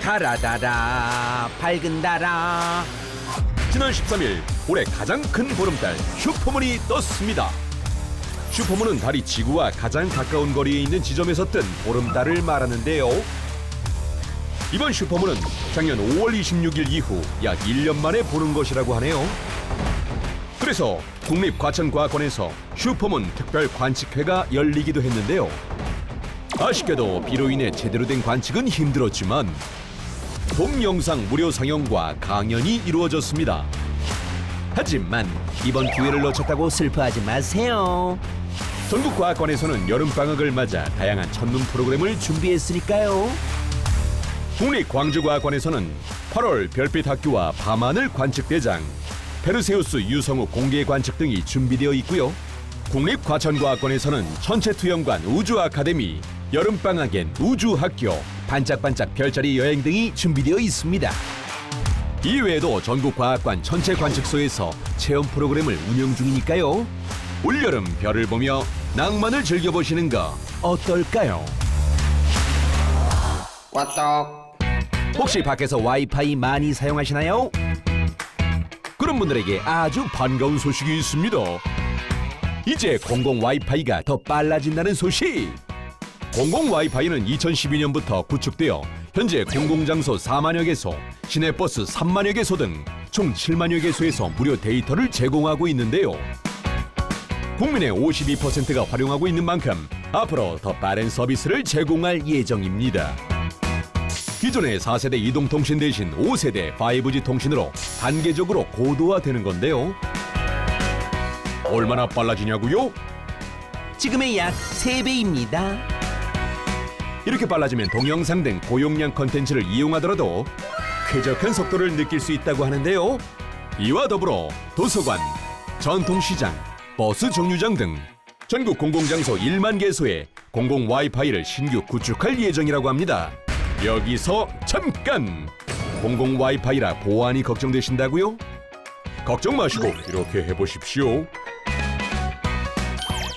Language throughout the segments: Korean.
달아달아 밝은 달아. 지난 13일 올해 가장 큰 보름달 슈퍼문이 떴습니다. 슈퍼문은 달이 지구와 가장 가까운 거리에 있는 지점에서 뜬 보름달을 말하는데요. 이번 슈퍼문은 작년 5월 26일 이후 약 1년 만에 보는 것이라고 하네요. 그래서 국립과천과학원에서 슈퍼문 특별 관측회가 열리기도 했는데요. 아쉽게도 비로 인해 제대로 된 관측은 힘들었지만 동영상 무료 상영과 강연이 이루어졌습니다. 하지만 이번 기회를 놓쳤다고 슬퍼하지 마세요. 전국과학관에서는 여름방학을 맞아 다양한 천문 프로그램을 준비했으니까요. 국립광주과학관에서는 8월 별빛학교와 밤하늘 관측대장, 페르세우스 유성우 공개 관측 등이 준비되어 있고요. 국립과천과학관에서는 천체투영관 우주아카데미, 여름방학엔 우주학교, 반짝반짝 별자리 여행 등이 준비되어 있습니다. 이외에도 전국과학관 천체관측소에서 체험 프로그램을 운영 중이니까요. 올여름 별을 보며 낭만을 즐겨보시는 거 어떨까요? 꽈떡. 혹시 밖에서 와이파이 많이 사용하시나요? 그런 분들에게 아주 반가운 소식이 있습니다. 이제 공공 와이파이가 더 빨라진다는 소식! 공공 와이파이는 2012년부터 구축되어 현재 공공장소 4만여 개소, 시내버스 3만여 개소 등 총 7만여 개소에서 무료 데이터를 제공하고 있는데요. 국민의 52%가 활용하고 있는 만큼 앞으로 더 빠른 서비스를 제공할 예정입니다. 기존의 4세대 이동통신 대신 5세대 5G 통신으로 단계적으로 고도화되는 건데요. 얼마나 빨라지냐고요? 지금의 약 3배입니다. 이렇게 빨라지면 동영상 등 고용량 컨텐츠를 이용하더라도 쾌적한 속도를 느낄 수 있다고 하는데요. 이와 더불어 도서관, 전통시장, 버스 정류장 등 전국 공공장소 1만 개소에 공공 와이파이를 신규 구축할 예정이라고 합니다. 여기서 잠깐! 공공 와이파이라 보안이 걱정되신다고요? 걱정 마시고 이렇게 해보십시오.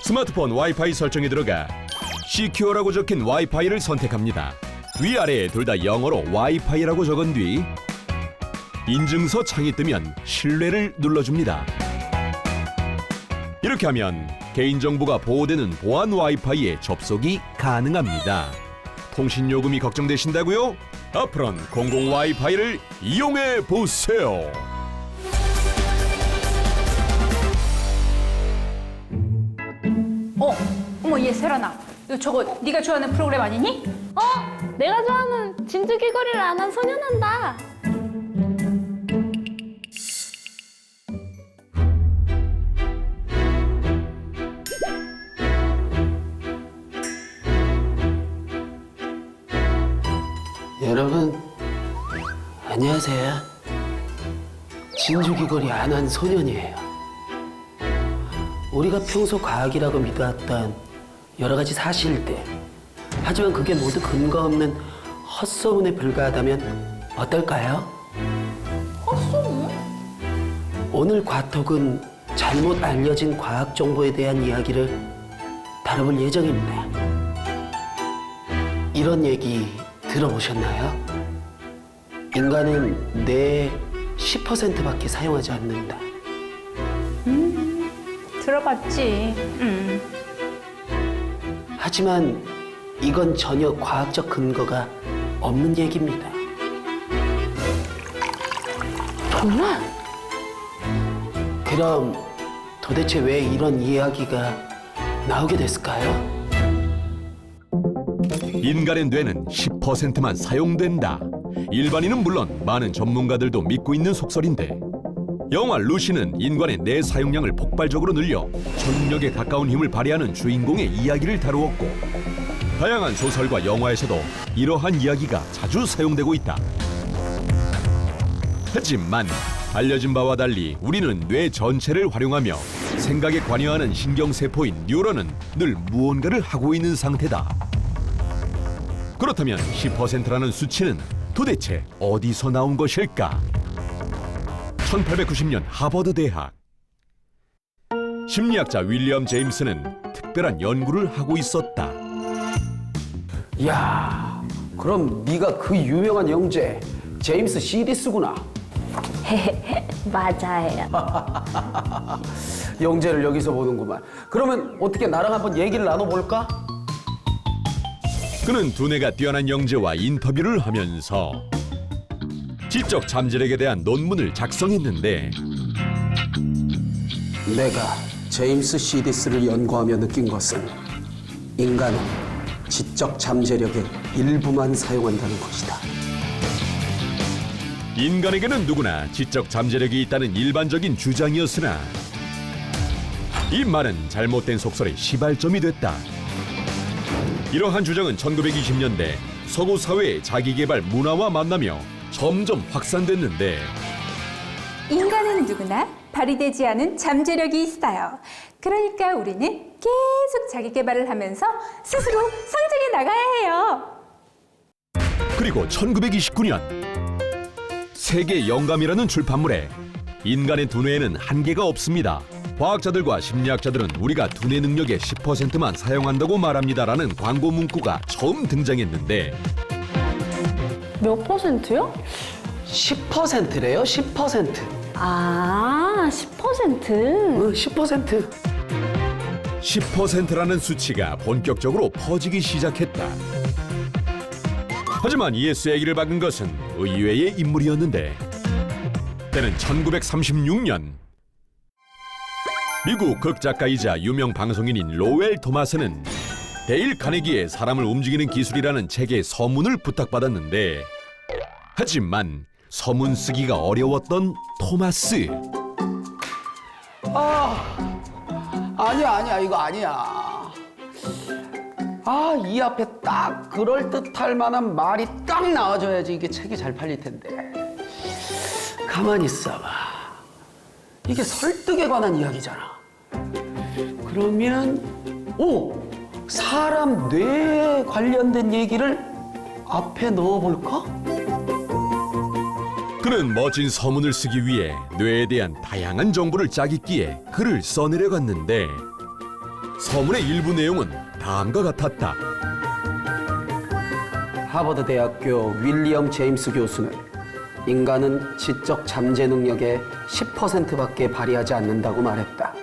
스마트폰 와이파이 설정에 들어가 시큐어라고 적힌 와이파이를 선택합니다. 위아래에 둘 다 영어로 와이파이라고 적은 뒤 인증서 창이 뜨면 신뢰를 눌러줍니다. 이렇게 하면 개인정보가 보호되는 보안 와이파이에 접속이 가능합니다. 통신요금이 걱정되신다고요? 앞으로는 공공 와이파이를 이용해 보세요. 어머 얘 세란아, 이거 저거 네가 좋아하는 프로그램 아니니? 내가 좋아하는 진주 귀걸이를 안 한 소년한다. 여러분 안녕하세요. 진주 귀걸이 안 한 소년이에요. 우리가 평소 과학이라고 믿어왔던 여러 가지 사실들, 하지만 그게 모두 근거 없는 헛소문에 불과하다면 어떨까요? 헛소문? 오늘 과톡은 잘못 알려진 과학 정보에 대한 이야기를 다뤄볼 예정입니다. 이런 얘기 들어보셨나요? 인간은 뇌의 10%밖에 사용하지 않는다. 들어봤지. 하지만 이건 전혀 과학적 근거가 없는 얘기입니다. 정말? 그럼 도대체 왜 이런 이야기가 나오게 됐을까요? 인간의 뇌는 10%만 사용된다. 일반인은 물론 많은 전문가들도 믿고 있는 속설인데 영화 루시는 인간의 뇌 사용량을 폭발적으로 늘려 천력에 가까운 힘을 발휘하는 주인공의 이야기를 다루었고 다양한 소설과 영화에서도 이러한 이야기가 자주 사용되고 있다. 하지만 알려진 바와 달리 우리는 뇌 전체를 활용하며 생각에 관여하는 신경세포인 뉴런은 늘 무언가를 하고 있는 상태다. 그렇다면 10%라는 수치는 도대체 어디서 나온 것일까? 1890년 하버드 대학 심리학자 윌리엄 제임스는 특별한 연구를 하고 있었다. 이야, 그럼 네가 그 유명한 영재 제임스 시디스구나. 맞아요. 영재를 여기서 보는구만. 그러면 어떻게 나랑 한번 얘기를 나눠볼까? 그는 두뇌가 뛰어난 영재와 인터뷰를 하면서 지적 잠재력에 대한 논문을 작성했는데 내가 제임스 시디스를 연구하며 느낀 것은 인간은 지적 잠재력의 일부만 사용한다는 것이다. 인간에게는 누구나 지적 잠재력이 있다는 일반적인 주장이었으나 이 말은 잘못된 속설의 시발점이 됐다. 이러한 주장은 1920년대 서구 사회의 자기개발 문화와 만나며 점점 확산됐는데 인간은 누구나 발휘되지 않은 잠재력이 있어요. 그러니까 우리는 계속 자기 개발을 하면서 스스로 성장해 나가야 해요. 그리고 1929년 세계 영감이라는 출판물에 인간의 두뇌에는 한계가 없습니다. 과학자들과 심리학자들은 우리가 두뇌 능력의 10%만 사용한다고 말합니다라는 광고 문구가 처음 등장했는데 몇 퍼센트요? 10%래요, 10%. 아, 10%? 10%. 10%라는 수치가 본격적으로 퍼지기 시작했다. 하지만 이에 쐐기를 박은 것은 의외의 인물이었는데 때는 1936년 미국 극작가이자 유명 방송인인 로웰 토마스는 데일 카네기의 사람을 움직이는 기술이라는 책의 서문을 부탁받았는데 하지만 서문 쓰기가 어려웠던 토마스. 아니야, 이거 아니야. 이 앞에 딱 그럴듯할 만한 말이 딱 나와줘야지 이게 책이 잘 팔릴 텐데. 가만히 있어봐. 이게 설득에 관한 이야기잖아. 그러면, 사람 뇌에 관련된 얘기를 앞에 넣어볼까? 그는 멋진 서문을 쓰기 위해 뇌에 대한 다양한 정보를 짜깁기에 글을 써내려갔는데 서문의 일부 내용은 다음과 같았다. 하버드 대학교 윌리엄 제임스 교수는 인간은 지적 잠재 능력의 10%밖에 발휘하지 않는다고 말했다.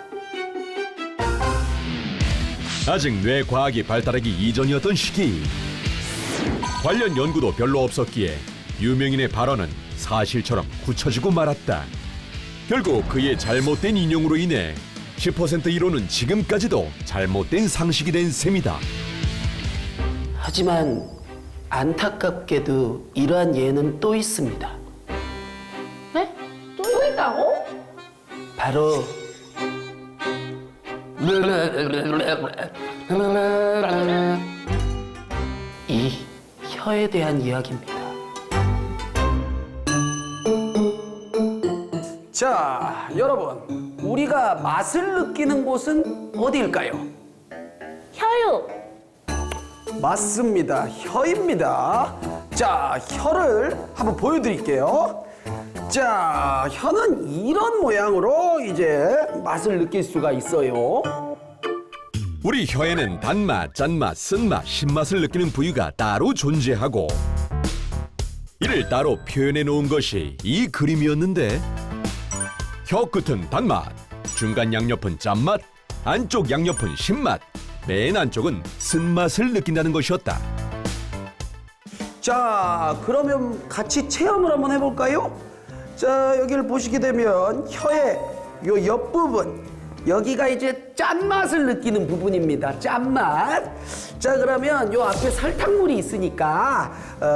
아직 뇌 과학이 발달하기 이전이었던 시기. 관련 연구도 별로 없었기에 유명인의 발언은 사실처럼 굳혀지고 말았다. 결국 그의 잘못된 인용으로 인해 10% 이론은 지금까지도 잘못된 상식이 된 셈이다. 하지만 안타깝게도 이러한 예는 또 있습니다. 네? 또 있다고? 바로 이 혀에 대한 이야기입니다. 자, 여러분, 우리가 맛을 느끼는 곳은 어디일까요? 혀요. 맞습니다. 혀입니다. 자, 혀를 한번 보여드릴게요. 자, 혀는 이런 모양으로 이제 맛을 느낄 수가 있어요. 우리 혀에는 단맛, 짠맛, 쓴맛, 신맛을 느끼는 부위가 따로 존재하고 이를 따로 표현해 놓은 것이 이 그림이었는데 혀 끝은 단맛, 중간 양옆은 짠맛, 안쪽 양옆은 신맛, 맨 안쪽은 쓴맛을 느낀다는 것이었다. 자, 그러면 같이 체험을 한번 해볼까요? 자, 여기를 보시게 되면 혀의 요 옆부분, 여기가 이제 짠맛을 느끼는 부분입니다. 짠맛. 자, 그러면 요 앞에 설탕물이 있으니까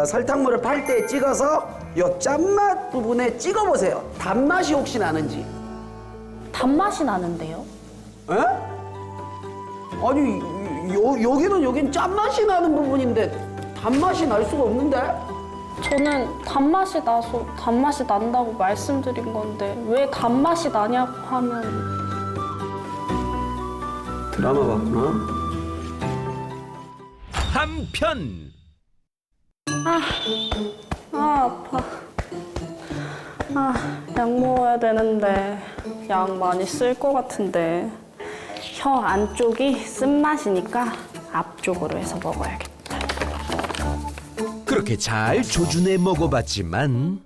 설탕물을 팔대에 찍어서 요 짠맛 부분에 찍어보세요. 단맛이 혹시 나는지. 단맛이 나는데요? 에? 아니, 여긴 짠맛이 나는 부분인데 단맛이 날 수가 없는데? 저는 단맛이 나서 단맛이 난다고 말씀드린 건데 왜 단맛이 나냐고 하면 드라마 봤구나. 한편 아파. 약 먹어야 되는데 약 많이 쓸 것 같은데 혀 안쪽이 쓴맛이니까 앞쪽으로 해서 먹어야겠다. 그 그렇게 잘 조준해 먹어봤지만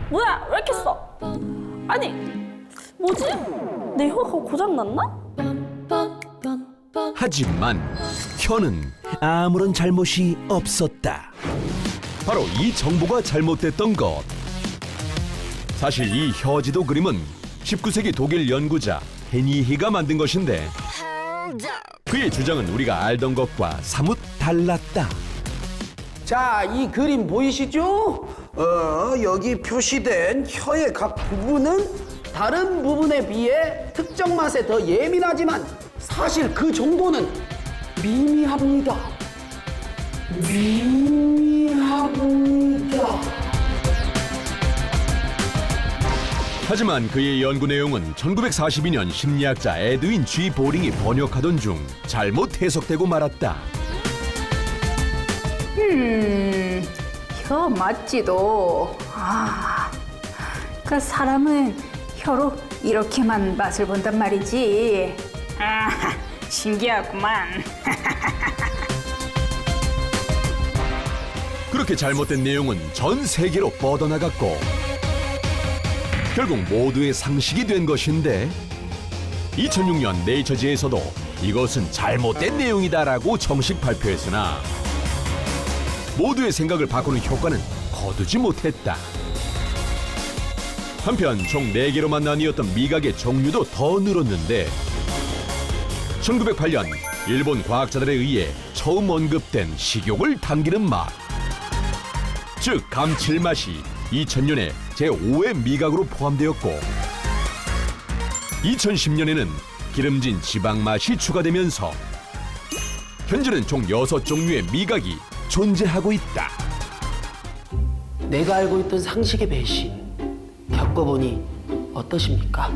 뭐야, 왜 이렇게 써? 아니, 뭐지? 내 혀가 고장났나? 하지만 혀는 아무런 잘못이 없었다. 바로 이 정보가 잘못됐던 것. 사실 이 혀지도 그림은 19세기 독일 연구자 헤니히가 만든 것인데 그의 주장은 우리가 알던 것과 사뭇 달랐다. 자, 이 그림 보이시죠? 여기 표시된 혀의 각 부분은 다른 부분에 비해 특정 맛에 더 예민하지만 사실 그 정도는 미미합니다. 미미합니다. 하지만 그의 연구 내용은 1942년 심리학자 에드윈 G 보링이 번역하던 중 잘못 해석되고 말았다. 혀 맞지도. 그 사람은 혀로 이렇게만 맛을 본단 말이지. 신기하구만. 그렇게 잘못된 내용은 전 세계로 뻗어나갔고 결국 모두의 상식이 된 것인데 2006년 네이처지에서도 이것은 잘못된 내용이다라고 정식 발표했으나 모두의 생각을 바꾸는 효과는 거두지 못했다. 한편 총 4개로만 나뉘었던 미각의 종류도 더 늘었는데 1908년 일본 과학자들에 의해 처음 언급된 식욕을 당기는 맛, 즉 감칠맛이 2000년에 제5의 미각으로 포함되었고 2010년에는 기름진 지방맛이 추가되면서 현재는 총 6종류의 미각이 존재하고 있다. 내가 알고 있던 상식의 배신 겪어보니 어떠십니까?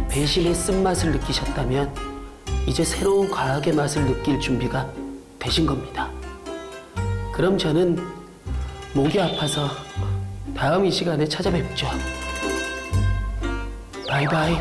배신의 쓴맛을 느끼셨다면 이제 새로운 과학의 맛을 느낄 준비가 되신 겁니다. 그럼 저는 목이 아파서 다음 이 시간에 찾아뵙죠. 바이바이.